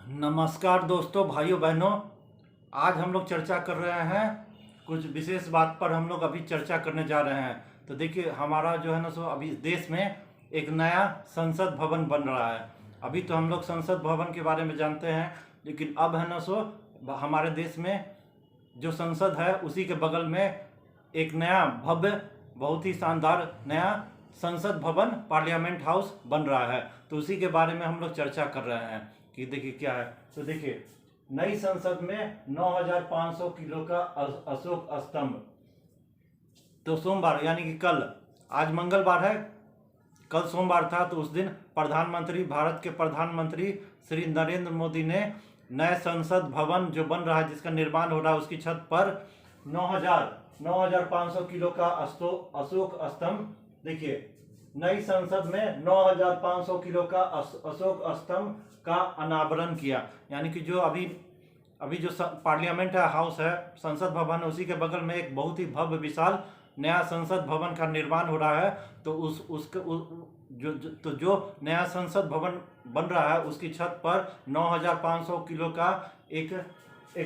नमस्कार दोस्तों, भाइयों बहनों। आज हम लोग चर्चा कर रहे हैं कुछ विशेष बात पर। हम लोग अभी चर्चा करने जा रहे हैं। तो देखिए, हमारा जो है ना सो अभी देश में एक नया संसद भवन बन रहा है। अभी तो हम लोग संसद भवन के बारे में जानते हैं, लेकिन अब है ना सो हमारे देश में जो संसद है उसी के बगल में एक नया भव्य, बहुत ही शानदार नया संसद भवन, पार्लियामेंट हाउस बन रहा है। तो उसी के बारे में हम लोग चर्चा कर रहे हैं कि देखिए क्या है। तो देखिए, नई संसद में 9,500 किलो का अशोक स्तंभ। तो सोमवार यानी कि कल, आज मंगलवार है, कल सोमवार था, तो उस दिन भारत के प्रधानमंत्री श्री नरेंद्र मोदी ने नए संसद भवन जो बन रहा है, जिसका निर्माण हो रहा है, उसकी छत पर 9,500 किलो का अशोक स्तंभ। देखिए, नई संसद में 9,500 किलो का अशोक स्तंभ का अनावरण किया। यानी कि जो अभी अभी जो पार्लियामेंट है, हाउस है, संसद भवन है, उसी के बगल में एक बहुत ही भव्य विशाल नया संसद भवन का निर्माण हो रहा है। तो जो नया संसद भवन बन रहा है, उसकी छत पर 9,500 किलो का एक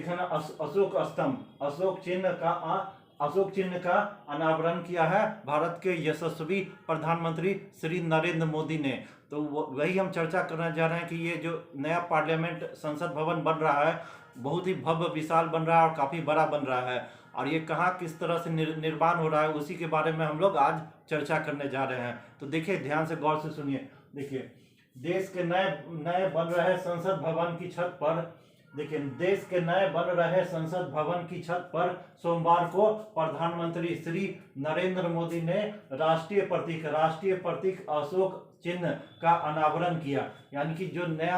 है ना अशोक स्तंभ, अशोक चिन्ह का अनावरण किया है भारत के यशस्वी प्रधानमंत्री श्री नरेंद्र मोदी ने। तो वही हम चर्चा करने जा रहे हैं कि ये जो नया पार्लियामेंट संसद भवन बन रहा है, बहुत ही भव्य विशाल बन रहा है और काफ़ी बड़ा बन रहा है। और ये कहाँ किस तरह से निर्माण हो रहा है, उसी के बारे में हम लोग आज चर्चा करने जा रहे हैं। तो देखिए, ध्यान से गौर से सुनिए। देखिए, देश के नए बन रहे संसद भवन की छत पर, देखिए, देश के नए बन रहे संसद भवन की छत पर सोमवार को प्रधानमंत्री श्री नरेंद्र मोदी ने राष्ट्रीय प्रतीक अशोक चिन्ह का अनावरण किया। यानी कि जो नया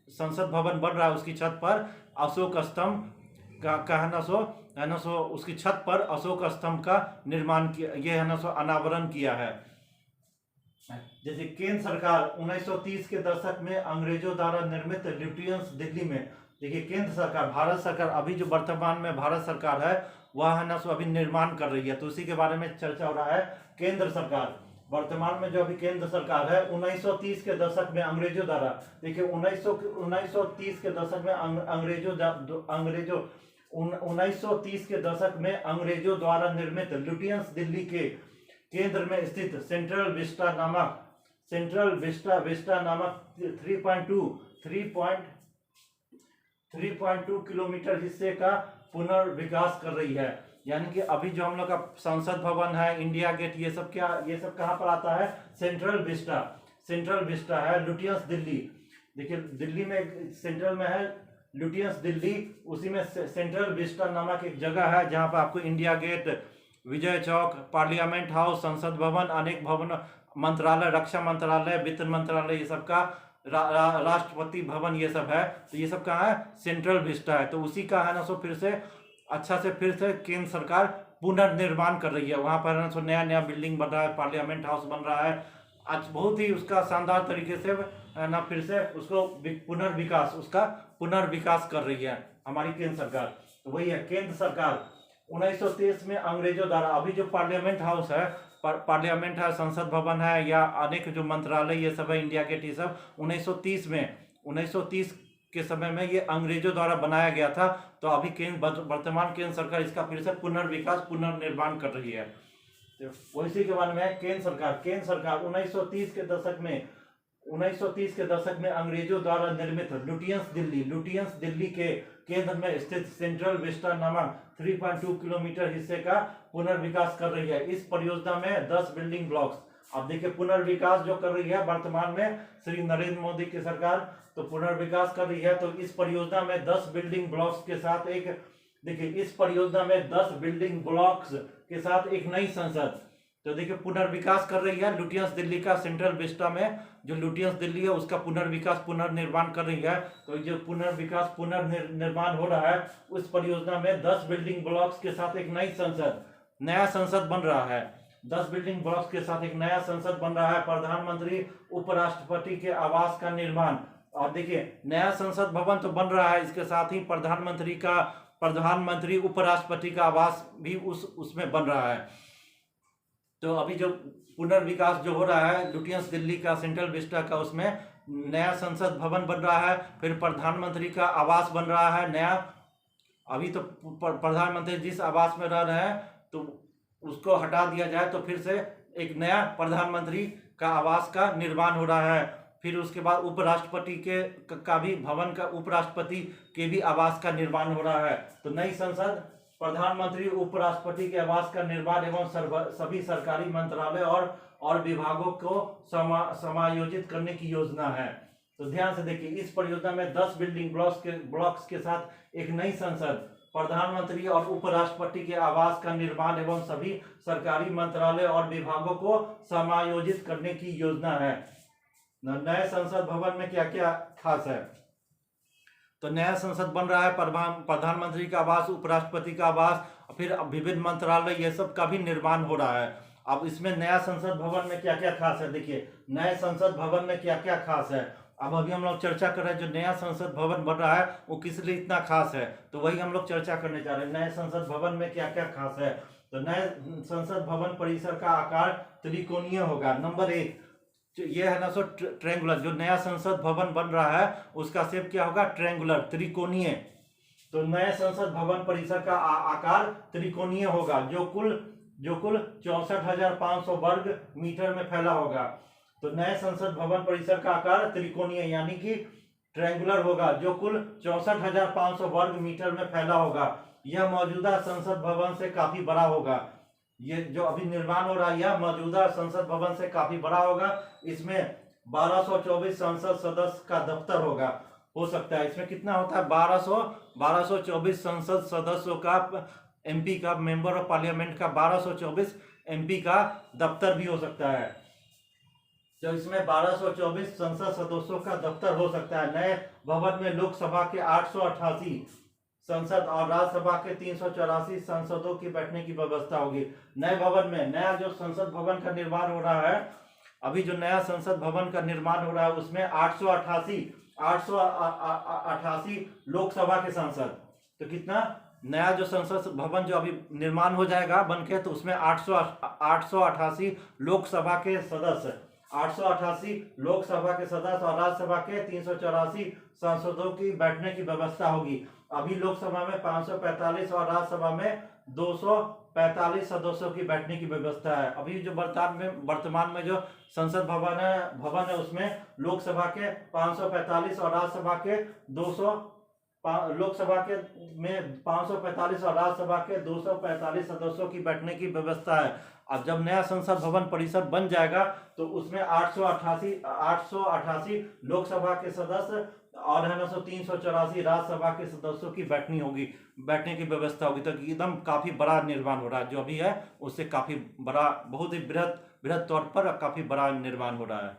संसद भवन बन रहा है, उसकी छत पर अशोक स्तंभ का है ना सो उसकी छत पर अशोक स्तंभ का निर्माण किया, ये है ना सो अनावरण किया है। जैसे केंद्र सरकार 1930 के दशक में अंग्रेजों द्वारा निर्मित ल्यूटियंस दिल्ली में, देखिए, केंद्र सरकार, भारत सरकार, अभी जो वर्तमान में भारत सरकार है, वह है ना सो अभी निर्माण कर रही है। तो उसी के बारे में चर्चा हो रहा है। केंद्र सरकार, वर्तमान में जो अभी केंद्र सरकार है, 1930 के दशक में अंग्रेजों द्वारा, देखिए, 1930 के दशक में अंग्रेजों 1930 के दशक में अंग्रेजों द्वारा निर्मित ल्यूटियंस दिल्ली के केंद्र में स्थित सेंट्रल विस्टा नामक 3.2 किलोमीटर हिस्से का पुनर्विकास कर रही है। यानी कि अभी जो हम लोग का संसद भवन है, इंडिया गेट, ये सब कहाँ पर आता है? सेंट्रल विस्टा है, ल्यूटियंस दिल्ली। देखिए, दिल्ली में सेंट्रल में है ल्यूटियंस दिल्ली, उसी में सेंट्रल विस्टा नामक एक जगह है, जहाँ पर आपको India gate, Vijay Chowk, parliament house, संसद भवन, अनेक भवन, मंत्रालय, रक्षा मंत्रालय, वित्त मंत्रालय, ये सब का राष्ट्रपति भवन, ये सब है। तो ये सब कहाँ है? सेंट्रल विस्टा है। तो उसी का है ना सो फिर से केंद्र सरकार पुनर्निर्माण कर रही है। वहाँ पर ना सो नया बिल्डिंग बन रहा है, पार्लियामेंट हाउस बन रहा है। आज बहुत ही उसका शानदार तरीके से ना फिर से उसको पुनर्विकास कर रही है हमारी केंद्र सरकार। तो वही है, केंद्र सरकार 1930 में अंग्रेजों द्वारा, अभी जो पार्लियामेंट हाउस है, पार्लियामेंट है, संसद भवन है, या अनेक जो मंत्रालय, ये सब है, इंडिया गेट, ये सब 1930 के समय में ये अंग्रेजों द्वारा बनाया गया था। तो अभी वर्तमान केंद्र सरकार इसका फिर से पुनर्निर्माण कर रही है। तो इसी के बारे में केंद्र सरकार 1930 के दशक में अंग्रेजों द्वारा निर्मित ल्यूटियंस दिल्ली के केंद्र में स्थित सेंट्रल विस्टा नामक 3.2 किलोमीटर हिस्से का पुनर्विकास कर रही है। इस परियोजना में 10 बिल्डिंग ब्लॉक्स, अब देखिए, पुनर्विकास जो कर रही है वर्तमान में श्री नरेंद्र मोदी की सरकार, तो पुनर्विकास कर रही है। तो इस परियोजना में 10 बिल्डिंग ब्लॉक्स के साथ इस परियोजना में 10 बिल्डिंग ब्लॉक्स के साथ एक नई संसद, तो देखिए, पुनर्विकास कर रही है ल्यूटियंस दिल्ली का। सेंट्रल विस्टा में जो ल्यूटियंस दिल्ली है, उसका पुनर्निर्माण कर रही है। तो जो पुनर्निर्माण हो रहा है, उस परियोजना में 10 बिल्डिंग ब्लॉक्स के साथ एक नया संसद बन रहा है। 10 बिल्डिंग ब्लॉक्स के साथ एक नया संसद बन रहा है। प्रधानमंत्री उपराष्ट्रपति के आवास का निर्माण, और देखिए, नया संसद भवन तो बन रहा है, इसके साथ ही प्रधानमंत्री उपराष्ट्रपति का आवास भी उसमें बन रहा है। तो अभी जो पुनर्विकास जो हो रहा है ल्यूटियंस दिल्ली का, सेंट्रल विस्टा का, उसमें नया संसद भवन बन रहा है, फिर प्रधानमंत्री का आवास बन रहा है नया। अभी तो प्रधानमंत्री जिस आवास में रह रहे हैं तो उसको हटा दिया जाए तो फिर से एक नया प्रधानमंत्री का आवास का निर्माण हो रहा है। फिर उसके बाद उपराष्ट्रपति के का भी भवन का, उपराष्ट्रपति के भी आवास का निर्माण हो रहा है। तो नई संसद, प्रधानमंत्री, उपराष्ट्रपति के आवास का निर्माण एवं सभी सरकारी मंत्रालय और विभागों को समायोजित करने की योजना है। तो ध्यान से देखिए, इस परियोजना में 10 बिल्डिंग ब्लॉक्स के साथ एक नई संसद, प्रधानमंत्री और उपराष्ट्रपति के आवास का निर्माण एवं सभी सरकारी मंत्रालय और विभागों को समायोजित करने की योजना है। नए संसद भवन में क्या क्या खास है? तो नया संसद बन रहा है, प्रधानमंत्री का आवास, उपराष्ट्रपति का आवास, फिर विभिन्न मंत्रालय, ये सब का भी निर्माण हो रहा है। अब इसमें नया संसद भवन में क्या क्या खास है, देखिए नए संसद भवन में क्या क्या खास है। अब अभी हम लोग चर्चा कर रहे हैं जो नया संसद भवन बन रहा है वो किस लिए इतना खास है, तो वही हम लोग चर्चा करने जा रहे हैं। नए संसद भवन में क्या क्या खास है? तो नए संसद भवन परिसर का आकार त्रिकोणीय होगा। नंबर 1 ये है ना सो ट्रायंगुलर। जो नया संसद भवन बन रहा है उसका शेप क्या होगा? ट्रायंगुलर, त्रिकोणीय। तो नए संसद भवन परिसर का आकार त्रिकोणीय होगा जो कुल 64,500 वर्ग मीटर में फैला होगा। तो नए संसद भवन परिसर का आकार त्रिकोणीय यानी कि ट्रायंगुलर होगा जो कुल 64,500 वर्ग मीटर में फैला होगा। यह मौजूदा संसद भवन से काफी बड़ा होगा। ये जो अभी निर्माण हो रहा है यह मौजूदा संसद भवन से काफी बड़ा होगा। इसमें 1224 संसद सदस्य का दफ्तर होगा, हो सकता है। इसमें कितना होता है? 1224 संसद सदस्यों का, एमपी का, मेंबर ऑफ पार्लियामेंट का 1224 एमपी का दफ्तर भी हो सकता है। तो इसमें 1224 संसद सदस्यों का दफ्तर हो सकता है। नए भवन में लोकसभा के 888 संसद और राज्यसभा के 384 सांसदों की बैठने की व्यवस्था होगी। नए भवन में, नया जो संसद भवन का निर्माण हो रहा है, अभी जो नया संसद भवन का निर्माण हो रहा है उसमें 888 लोकसभा के सांसद। तो कितना? नया जो संसद भवन जो अभी निर्माण हो जाएगा बनके, तो उसमें 888 लोकसभा के सदस्य, 888 लोकसभा के सदस्य और राज्यसभा के 384 सांसदों की बैठने की व्यवस्था होगी। अभी लोकसभा में 545 और राज्यसभा में 245 सदस्यों की बैठने की व्यवस्था है। अभी जो वर्तमान में जो संसद भवन है उसमें लोकसभा के 545 और राज्यसभा के 545 और राज्यसभा के 245 सदस्यों की बैठने की व्यवस्था है। अब जब नया संसद भवन परिसर बन जाएगा तो उसमें 888 लोकसभा के सदस्य और है ना 384 राज्यसभा के सदस्यों की बैठने की व्यवस्था होगी। तो एकदम काफी बड़ा निर्माण हो रहा है, जो अभी है उससे काफी बड़ा, बहुत ही बृहद तौर पर काफी बड़ा निर्माण हो रहा है।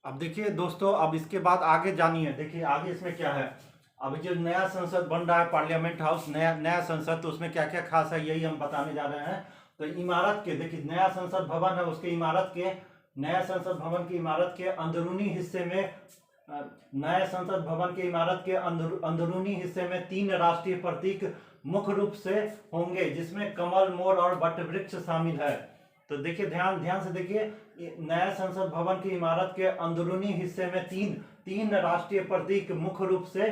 अब देखिए दोस्तों, अब इसके बाद आगे जानिए, देखिए आगे इसमें क्या है। अभी जो नया संसद बन रहा है, पार्लियामेंट हाउस, नया संसद, तो उसमें क्या क्या खास है यही हम बताने जा रहे हैं। तो इमारत के, देखिए नया संसद भवन है उसके इमारत के, नया संसद भवन की इमारत के अंदरूनी हिस्से में, नए संसद भवन की इमारत के अंदरूनी हिस्से में 3 राष्ट्रीय प्रतीक मुख्य रूप से होंगे जिसमें कमल, मोर और वटवृक्ष शामिल है। तो देखिए ध्यान से देखिए, नया संसद भवन की इमारत के अंदरूनी हिस्से में तीन राष्ट्रीय प्रतीक मुख्य रूप से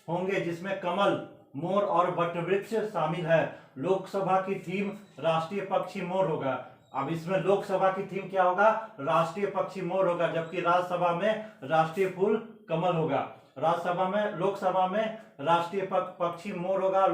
होंगे जिसमें कमल, मोर और वटवृक्ष शामिल है। लोकसभा की थीम राष्ट्रीय पक्षी मोर होगा। अब इसमें लोकसभा की थीम क्या होगा? राष्ट्रीय पक्षी मोर होगा, जबकि राज्यसभा में राष्ट्रीय फूल कमल होगा। लोकसभा में राष्ट्रीय पक्षी मोर होगा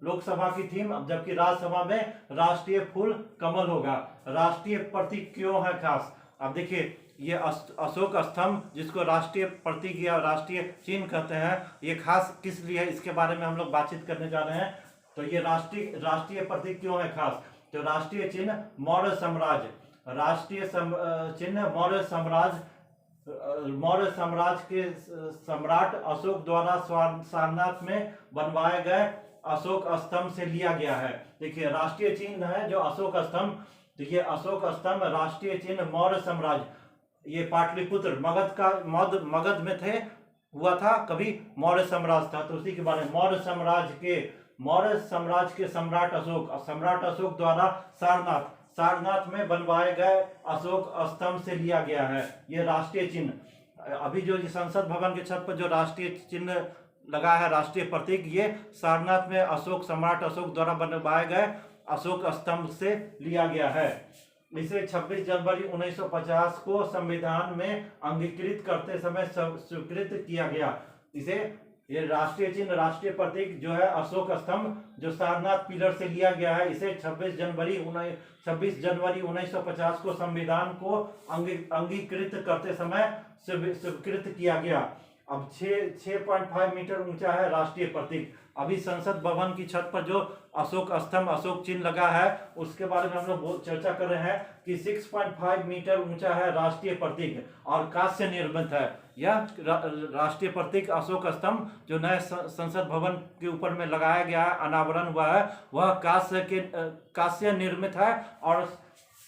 लोकसभा की थीम, जबकि राज्यसभा में राष्ट्रीय फूल कमल होगा। राष्ट्रीय प्रतीक क्यों है खास? अब देखिए, ये अशोक स्तंभ जिसको राष्ट्रीय प्रतीक या राष्ट्रीय चिन्ह कहते हैं, ये खास किस लिए है इसके बारे में हम लोग बातचीत करने जा रहे हैं। तो ये राष्ट्रीय प्रतीक क्यों है खास? तो राष्ट्रीय चिन्ह मौर्य साम्राज्य, राष्ट्रीय चिन्ह मौर्य साम्राज्य के सम्राट अशोक द्वारा सारनाथ में बनवाए गए अशोक स्तंभ से लिया गया है। देखिए राष्ट्रीय चिन्ह है जो अशोक स्तंभ, तो ये अशोक स्तंभ राष्ट्रीय चिन्ह मौर्य साम्राज्य, ये पाटलिपुत्र मगध में थे, हुआ था कभी मौर्य साम्राज्य था, तो उसी के बारे में मौर्य साम्राज्य के सम्राट अशोक द्वारा सारनाथ में बनवाए गए अशोक स्तंभ से लिया गया है। ये राष्ट्रीय चिन्ह, अभी जो संसद भवन के छत पर जो राष्ट्रीय चिन्ह लगा है, राष्ट्रीय प्रतीक, ये सारनाथ में अशोक, सम्राट अशोक द्वारा बनवाए गए अशोक स्तंभ से लिया गया है। इसे 26 जनवरी 1950 को संविधान में अंगीकृत करते समय स्वीकृत किया गया। इसे, ये राष्ट्रीय चिन्ह, राष्ट्रीय प्रतीक जो है अशोक स्तंभ, जो सारनाथ पिलर से लिया गया है, इसे 26 जनवरी 1950 को संविधान को अंगीकृत करते समय स्वीकृत किया गया। अब 6.5 मीटर ऊंचा है राष्ट्रीय प्रतीक। अभी संसद भवन की छत पर जो अशोक स्तंभ, अशोक चिन्ह लगा है, उसके बारे में हम लोग चर्चा कर रहे हैं कि 6.5 मीटर ऊंचा है राष्ट्रीय प्रतीक और कांस्य निर्मित है। यह राष्ट्रीय प्रतीक अशोक स्तंभ जो नए संसद भवन के ऊपर में लगाया गया है, अनावरण हुआ है, वह कांस्य निर्मित है और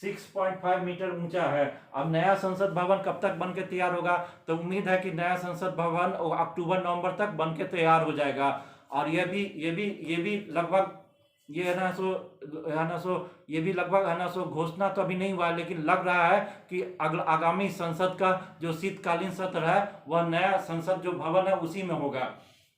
6.5 मीटर ऊंचा है। अब नया संसद भवन कब तक बनके तैयार होगा? तो उम्मीद है कि नया संसद भवन अक्टूबर-नवंबर तक बनके तैयार हो जाएगा। और ये भी लगभग ये है ना सो घोषणा तो अभी नहीं हुआ है, लेकिन लग रहा है कि आगामी संसद का जो शीतकालीन सत्र है, वह नया संसद जो भवन है उसी में होगा।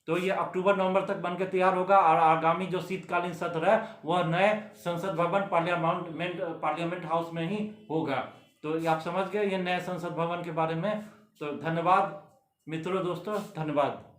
तो ये अक्टूबर-नवंबर तक बनके तैयार होगा और आगामी जो शीतकालीन सत्र है वह नए संसद भवन पार्लियामेंट हाउस में ही होगा। तो ये आप समझ गए ये नए संसद भवन के बारे में। तो धन्यवाद मित्रों, दोस्तों, धन्यवाद।